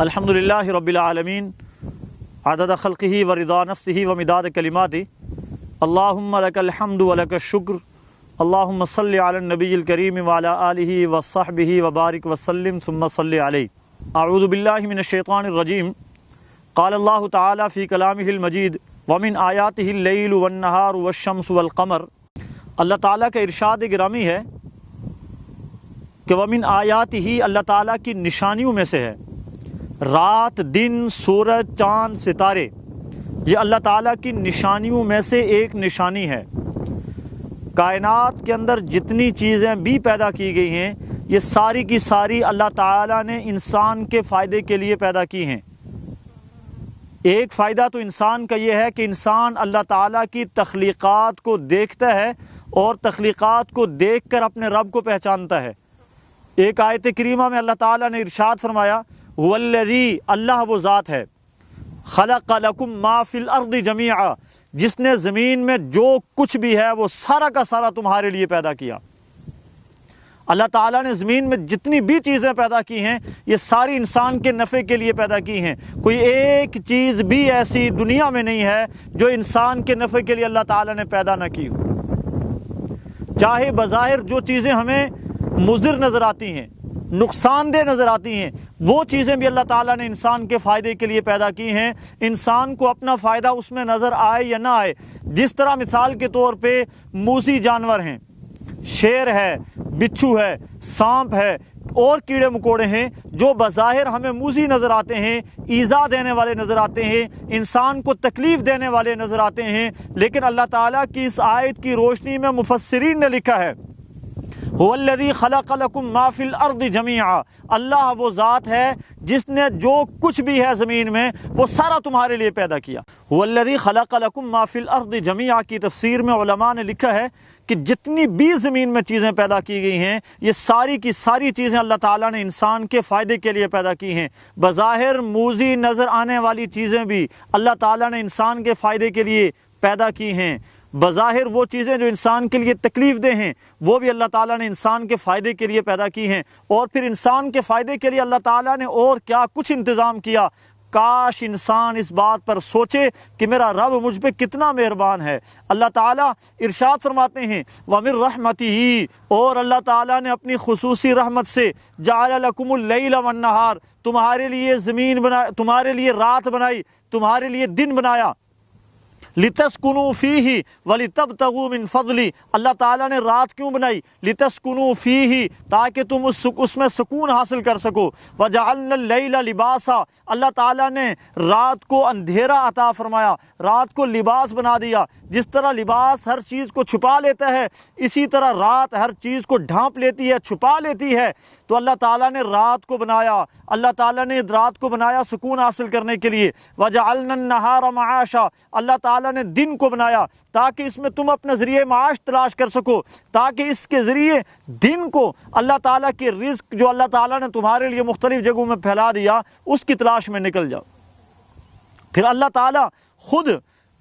الحمدللہ رب العالمین عدد خلقہ ورضا نفسہ ومداد کلماتہ اللہم لک الحمد ولک الشکر اللہم صلی علی النبی الکریم وعلی آلہ وصحبہ وبارک وسلم ثم صلی علیہ. اعوذ باللہ من الشیطان الرجیم. قال اللہ تعالی فی کلامہ المجید ومن آیاتہ اللیل والنہار والشمس والقمر. اللہ تعالیٰ کا ارشاد گرامی ہے کہ ومن آیاتہ اللہ تعالیٰ کی نشانیوں میں سے ہے رات دن سورج چاند ستارے. یہ اللہ تعالیٰ کی نشانیوں میں سے ایک نشانی ہے. کائنات کے اندر جتنی چیزیں بھی پیدا کی گئی ہیں یہ ساری کی ساری اللہ تعالیٰ نے انسان کے فائدے کے لیے پیدا کی ہیں. ایک فائدہ تو انسان کا یہ ہے کہ انسان اللہ تعالیٰ کی تخلیقات کو دیکھتا ہے اور تخلیقات کو دیکھ کر اپنے رب کو پہچانتا ہے. ایک آیت کریمہ میں اللہ تعالیٰ نے ارشاد فرمایا والذی اللہ وہ ذات ہے خلق لکم ما فی الارض جمیعا جس نے زمین میں جو کچھ بھی ہے وہ سارا کا سارا تمہارے لیے پیدا کیا. اللہ تعالیٰ نے زمین میں جتنی بھی چیزیں پیدا کی ہیں یہ ساری انسان کے نفع کے لیے پیدا کی ہیں. کوئی ایک چیز بھی ایسی دنیا میں نہیں ہے جو انسان کے نفع کے لیے اللہ تعالیٰ نے پیدا نہ کی ہو. چاہے بظاہر جو چیزیں ہمیں مضر نظر آتی ہیں نقصان دہ نظر آتی ہیں وہ چیزیں بھی اللہ تعالیٰ نے انسان کے فائدے کے لیے پیدا کی ہیں. انسان کو اپنا فائدہ اس میں نظر آئے یا نہ آئے. جس طرح مثال کے طور پہ موذی جانور ہیں، شیر ہے، بچھو ہے، سانپ ہے اور کیڑے مکوڑے ہیں جو بظاہر ہمیں موذی نظر آتے ہیں، ایذا دینے والے نظر آتے ہیں، انسان کو تکلیف دینے والے نظر آتے ہیں، لیکن اللہ تعالیٰ کی اس آیت کی روشنی میں مفسرین نے لکھا ہے هو الذی خلق لکم ما فی الارض جمیعا. اللہ وہ ذات ہے جس نے جو کچھ بھی ہے زمین میں وہ سارا تمہارے لیے پیدا کیا. هو الذی خلق لکم ما فی الارض جمیعا کی تفسیر میں علماء نے لکھا ہے کہ جتنی بھی زمین میں چیزیں پیدا کی گئی ہیں یہ ساری کی ساری چیزیں اللہ تعالیٰ نے انسان کے فائدے کے لیے پیدا کی ہیں. بظاہر موذی نظر آنے والی چیزیں بھی اللہ تعالیٰ نے انسان کے فائدے کے لیے پیدا کی ہیں. بظاہر وہ چیزیں جو انسان کے لیے تکلیف دہ ہیں وہ بھی اللہ تعالیٰ نے انسان کے فائدے کے لیے پیدا کی ہیں. اور پھر انسان کے فائدے کے لیے اللہ تعالیٰ نے اور کیا کچھ انتظام کیا. کاش انسان اس بات پر سوچے کہ میرا رب مجھ پہ کتنا مہربان ہے. اللہ تعالیٰ ارشاد فرماتے ہیں وَمِن رَحْمَتِهِ اور اللہ تعالیٰ نے اپنی خصوصی رحمت سے جَعَلَ لَكُمُ اللَّيْلَ وَالنَّهَارَ تمہارے لیے زمین بنائی، تمہارے لیے رات بنائی، تمہارے لیے دن بنایا. لِتَسْكُنُوا فِيهِ وَلِتَبْتَغُوا مِن فَضْلِهِ اللہ تعالیٰ نے رات کیوں بنائی؟ لِتَسْكُنُوا فِيهِ تاکہ تم اس میں سکون حاصل کر سکو. وَجَعَلْنَا اللَّيْلَ لِبَاسًا اللہ تعالیٰ نے رات کو اندھیرا عطا فرمایا، رات کو لباس بنا دیا. جس طرح لباس ہر چیز کو چھپا لیتا ہے اسی طرح رات ہر چیز کو ڈھانپ لیتی ہے، چھپا لیتی ہے. تو اللہ تعالیٰ نے رات کو بنایا، اللہ تعالیٰ نے رات کو بنایا سکون حاصل کرنے کے لیے. وَجَعَلْنَا النَّهَارَ مَعَاشًا اللہ تعالیٰ نے دن کو بنایا تاکہ اس میں تم اپنا ذریعہ معاش تلاش کر سکو، تاکہ اس کے ذریعے دن کو اللہ تعالیٰ کے رزق جو اللہ تعالیٰ نے تمہارے لیے مختلف جگہوں میں پھیلا دیا اس کی تلاش میں نکل جاؤ. پھر اللہ تعالیٰ خود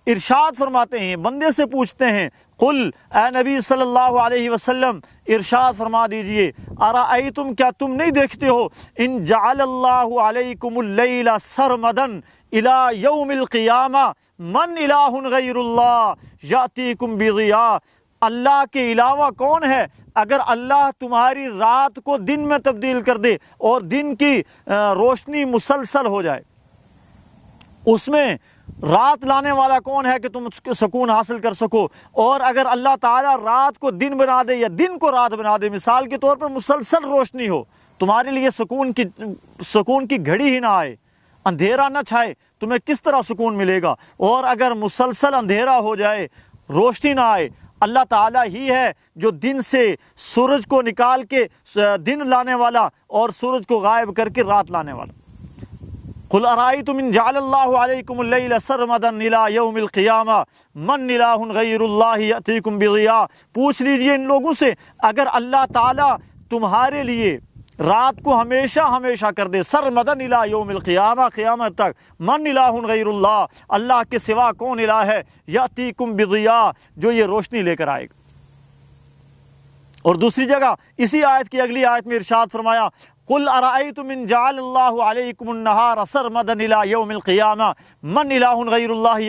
ارشاد فرماتے ہیں، بندے سے پوچھتے ہیں قل اے نبی صلی اللہ علیہ وسلم ارشاد فرما دیجئے ارأیتم کیا تم نہیں دیکھتے ہو ان جعل اللہ علیکم اللیل سرمدا الی یوم القیامہ من الہ غیر اللہ یاتیکم بضیاء اللہ کے علاوہ کون ہے؟ اگر اللہ تمہاری رات کو دن میں تبدیل کر دے اور دن کی روشنی مسلسل ہو جائے، اس میں رات لانے والا کون ہے کہ تم سکون حاصل کر سکو؟ اور اگر اللہ تعالیٰ رات کو دن بنا دے یا دن کو رات بنا دے، مثال کے طور پر مسلسل روشنی ہو، تمہارے لیے سکون کی گھڑی ہی نہ آئے، اندھیرا نہ چھائے، تمہیں کس طرح سکون ملے گا؟ اور اگر مسلسل اندھیرا ہو جائے، روشنی نہ آئے، اللہ تعالیٰ ہی ہے جو دن سے سورج کو نکال کے دن لانے والا اور سورج کو غائب کر کے رات لانے والا. قل ارائیتم ان جعل اللہ علیکم اللیل سرمدا الی یوم القیامہ من الہ غیر اللہ یاتیکم بضیاء پوچھ لیجئے ان لوگوں سے اگر اللہ تعالیٰ تمہارے لیے رات کو ہمیشہ ہمیشہ کر دے، سرمدا الی یوم القیامہ قیامت تک، من الہ غیر اللہ اللہ کے سوا کون الہ ہے، یاتیکم بضیاء جو یہ روشنی لے کر آئے گا. اور دوسری جگہ اسی آیت کی اگلی آیت میں ارشاد فرمایا قل ارأيتم ان جعل الله عليكم النهار سرمدا الى يوم القيامة من اله غير الله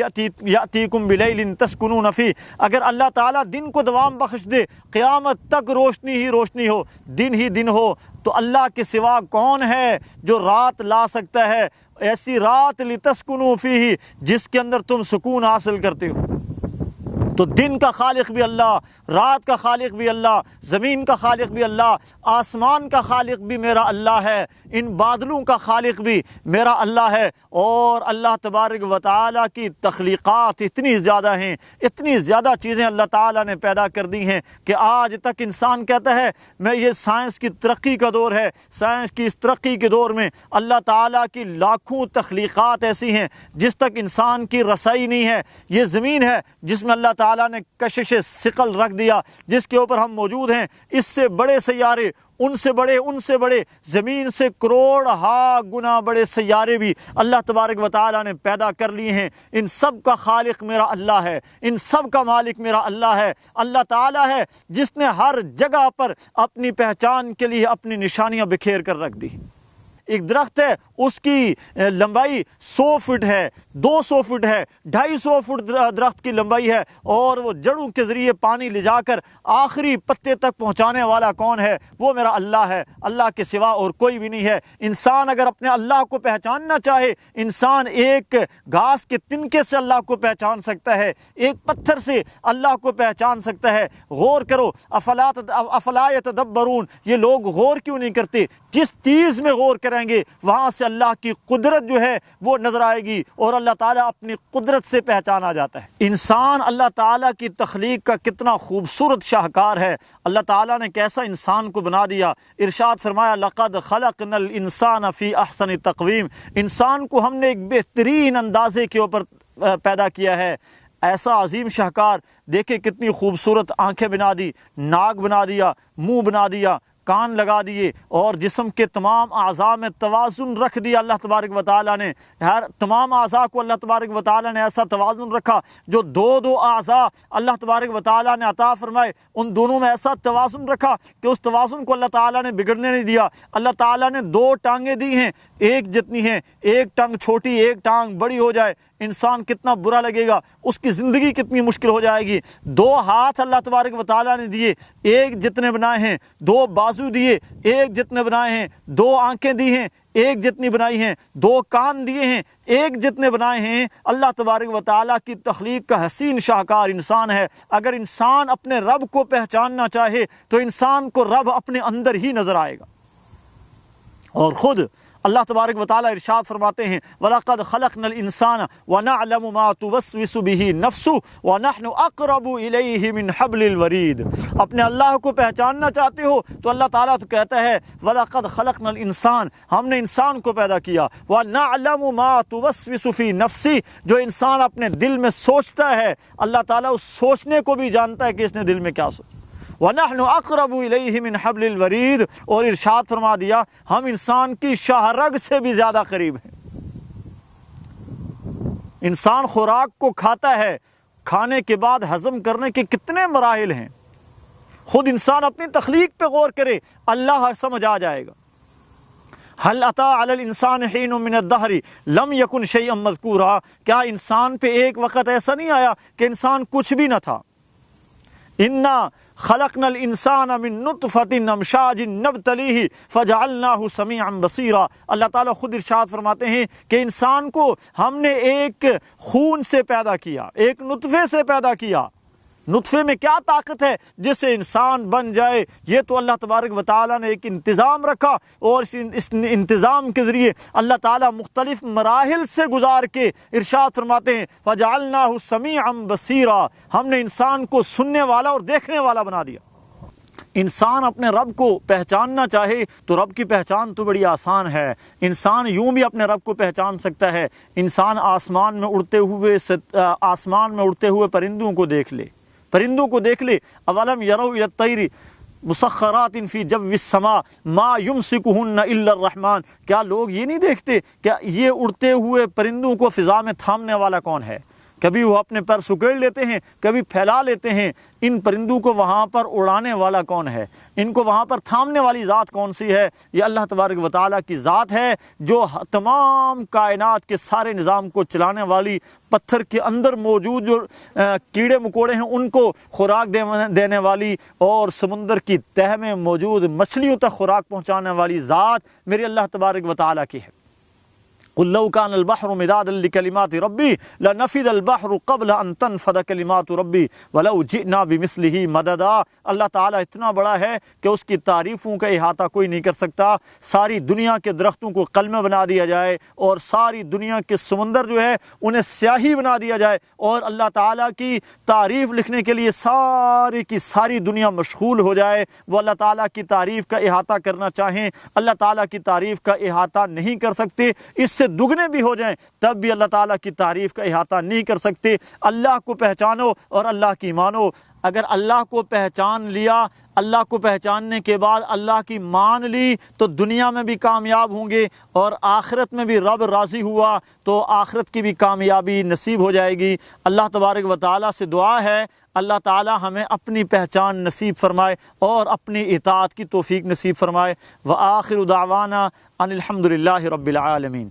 يأتيكم بليل تسكنون فيه، اگر اللہ تعالیٰ دن کو دوام بخش دے، قیامت تک روشنی ہی روشنی ہو، دن ہی دن ہو، تو اللہ کے سوا کون ہے جو رات لا سکتا ہے، ایسی رات لتسکنوا فیہ جس کے اندر تم سکون حاصل کرتے ہو۔ تو دن کا خالق بھی اللہ، رات کا خالق بھی اللہ، زمین کا خالق بھی اللہ، آسمان کا خالق بھی میرا اللہ ہے، ان بادلوں کا خالق بھی میرا اللہ ہے۔ اور اللہ تبارک و تعالیٰ کی تخلیقات اتنی زیادہ ہیں، اتنی زیادہ چیزیں اللہ تعالیٰ نے پیدا کر دی ہیں کہ آج تک انسان کہتا ہے میں یہ سائنس کی ترقی کا دور ہے، سائنس کی اس ترقی کے دور میں اللہ تعالیٰ کی لاکھوں تخلیقات ایسی ہیں جس تک انسان کی رسائی نہیں ہے۔ یہ زمین ہے جس میں اللہ تعالیٰ نے کشش ثقل رکھ دیا، جس کے اوپر ہم موجود ہیں، اس سے بڑے سیارے، ان سے بڑے زمین سے کروڑ گنا بڑے سیارے بھی اللہ تبارک و تعالیٰ نے پیدا کر لیے ہیں۔ ان سب کا خالق میرا اللہ ہے، ان سب کا مالک میرا اللہ ہے۔ اللہ تعالیٰ ہے جس نے ہر جگہ پر اپنی پہچان کے لیے اپنی نشانیاں بکھیر کر رکھ دی۔ ایک درخت ہے، اس کی لمبائی 100 فٹ ہے، 200 فٹ ہے، 250 فٹ درخت کی لمبائی ہے، اور وہ جڑوں کے ذریعے پانی لے جا کر آخری پتے تک پہنچانے والا کون ہے؟ وہ میرا اللہ ہے، اللہ کے سوا اور کوئی بھی نہیں ہے۔ انسان اگر اپنے اللہ کو پہچاننا چاہے، انسان ایک گھاس کے تنکے سے اللہ کو پہچان سکتا ہے، ایک پتھر سے اللہ کو پہچان سکتا ہے۔ غور کرو، افلا یتدبرون، یہ لوگ غور کیوں نہیں کرتے؟ جس چیز میں غور کریں گے وہاں سے اللہ کی قدرت جو ہے وہ نظر آئے گی، اور اللہ تعالیٰ اپنی قدرت سے پہچانا جاتا ہے۔ انسان اللہ تعالیٰ کی تخلیق کا کتنا خوبصورت شاہکار ہے، اللہ تعالیٰ نے کیسا انسان کو بنا دیا۔ ارشاد فرمایا لقد خلقنا الانسان فی احسن تقویم، انسان کو ہم نے ایک بہترین اندازے کے اوپر پیدا کیا ہے۔ ایسا عظیم شاہکار، دیکھیں کتنی خوبصورت آنکھیں بنا دی، ناک بنا دیا، منہ بنا دیا، کان لگا دیے، اور جسم کے تمام اعضاء میں توازن رکھ دیا اللہ تبارک و تعالیٰ نے۔ ہر تمام اعضاء کو اللہ تبارک و تعالیٰ نے ایسا توازن رکھا، جو دو اعضاء اللہ تبارک و تعالیٰ نے عطا فرمائے، ان دونوں میں ایسا توازن رکھا کہ اس توازن کو اللہ تعالیٰ نے بگڑنے نہیں دیا۔ اللہ تعالیٰ نے 2 ٹانگیں دی ہیں، ایک جتنی ہیں، ایک ٹانگ چھوٹی ایک ٹانگ بڑی ہو جائے، انسان کتنا برا لگے گا، اس کی زندگی کتنی مشکل ہو جائے گی۔ 2 ہاتھ اللہ تبارک و تعالیٰ نے دیے، ایک جتنے بنائے ہیں، 2 بازو دیے، ایک جتنے بنائے ہیں، 2 آنکھیں دی ہیں، ایک جتنی بنائی ہیں، 2 کان دیے ہیں، ایک جتنے بنائے ہیں۔ اللہ تبارک و تعالیٰ کی تخلیق کا حسین شاہکار انسان ہے۔ اگر انسان اپنے رب کو پہچاننا چاہے تو انسان کو رب اپنے اندر ہی نظر آئے گا۔ اور خود اللہ تبارک و تعالیٰ ارشاد فرماتے ہیں وَلَقَدْ خَلَقْنَا الْإِنسَانَ وَنَعْلَمُ مَا تُوَسْوِسُ بِهِ نَفْسُهُ وَنَحْنُ أَقْرَبُ إِلَيْهِ مِنْ حَبْلِ الْوَرِيدِ۔ اپنے اللہ کو پہچاننا چاہتے ہو تو اللہ تعالیٰ تو کہتا ہے وَلَقَدْ خَلَقْنَا الْإِنسَانَ، ہم نے انسان کو پیدا کیا، وَنَعْلَمُ مَا تُوَسْوِسُ فِي نَفْسِهِ، جو انسان اپنے دل میں سوچتا ہے اللہ تعالیٰ اس سوچنے کو بھی جانتا ہے کہ اس نے دل میں کیا سوچا۔ وَنَحْنُ أَقْرَبُ إِلَيْهِ مِنْ حَبْلِ الْوَرِيدِ، اور ارشاد فرما دیا ہم انسان کی شاہ رگ سے بھی زیادہ قریب ہیں۔ انسان خوراک کو کھاتا ہے، کھانے کے بعد ہضم کرنے کے کتنے مراحل ہیں، خود انسان اپنی تخلیق پہ غور کرے، اللہ سمجھ آ جائے گا۔ هل أتى على الإنسان حين من الدهر لم يكن شيئا مذكورا، کیا انسان پہ ایک وقت ایسا نہیں آیا کہ انسان کچھ بھی نہ تھا؟ انا خلقنا الانسان من نطفة امشاج نبتلیہ فجعلناہ سمیعا بصیرا۔ اللہ تعالیٰ خود ارشاد فرماتے ہیں کہ انسان کو ہم نے ایک خون سے پیدا کیا، ایک نطفے سے پیدا کیا۔ نطفے میں کیا طاقت ہے جس سے انسان بن جائے؟ یہ تو اللہ تبارک و تعالیٰ نے ایک انتظام رکھا، اور اس انتظام کے ذریعے اللہ تعالیٰ مختلف مراحل سے گزار کے ارشاد فرماتے ہیں فَجَعَلْنَاهُ سَمِيعًا بَصِيرًا، ہم نے انسان کو سننے والا اور دیکھنے والا بنا دیا۔ انسان اپنے رب کو پہچاننا چاہے تو رب کی پہچان تو بڑی آسان ہے۔ انسان یوں بھی اپنے رب کو پہچان سکتا ہے، انسان آسمان میں اڑتے ہوئے پرندوں کو دیکھ لے، پرندوں کو دیکھ لے۔ اولم یروا الی الطیر مسخرات فی جو السماء ما یمسکہن الا الرحمن، کیا لوگ یہ نہیں دیکھتے کہ یہ اڑتے ہوئے پرندوں کو فضا میں تھامنے والا کون ہے؟ کبھی وہ اپنے پر سکیڑ لیتے ہیں، کبھی پھیلا لیتے ہیں۔ ان پرندوں کو وہاں پر اڑانے والا کون ہے؟ ان کو وہاں پر تھامنے والی ذات کون سی ہے؟ یہ اللہ تبارک و تعالیٰ کی ذات ہے، جو تمام کائنات کے سارے نظام کو چلانے والی، پتھر کے اندر موجود جو کیڑے مکوڑے ہیں ان کو خوراک دینے والی، اور سمندر کی تہہ میں موجود مچھلیوں تک خوراک پہنچانے والی ذات میرے اللہ تبارک و تعالیٰ کی ہے۔ قل لو كان البحر مدادا لكلمات ربي لنفذ البحر قبل ان تنفذ كلمات ربي ولو جئنا بمثله مددا۔ اللہ تعالیٰ اتنا بڑا ہے کہ اس کی تعریفوں کا احاطہ کوئی نہیں کر سکتا۔ ساری دنیا کے درختوں کو قلمیں بنا دیا جائے اور ساری دنیا کے سمندر جو ہے انہیں سیاہی بنا دیا جائے، اور اللہ تعالیٰ کی تعریف لکھنے کے لیے ساری کی ساری دنیا مشغول ہو جائے، وہ اللہ تعالیٰ کی تعریف کا احاطہ کرنا چاہیں، اللہ تعالیٰ کی تعریف کا احاطہ نہیں کر سکتے۔ اس سے دگنے بھی ہو جائیں تب بھی اللہ تعالیٰ کی تعریف کا احاطہ نہیں کر سکتے۔ اللہ کو پہچانو اور اللہ کی مانو۔ اگر اللہ کو پہچان لیا، اللہ کو پہچاننے کے بعد اللہ کی مان لی تو دنیا میں بھی کامیاب ہوں گے، اور آخرت میں بھی رب راضی ہوا تو آخرت کی بھی کامیابی نصیب ہو جائے گی۔ اللہ تبارک و تعالیٰ سے دعا ہے اللہ تعالیٰ ہمیں اپنی پہچان نصیب فرمائے اور اپنی اطاعت کی توفیق نصیب فرمائے۔ وآخر دعوانا ان الحمد للہ رب العالمین۔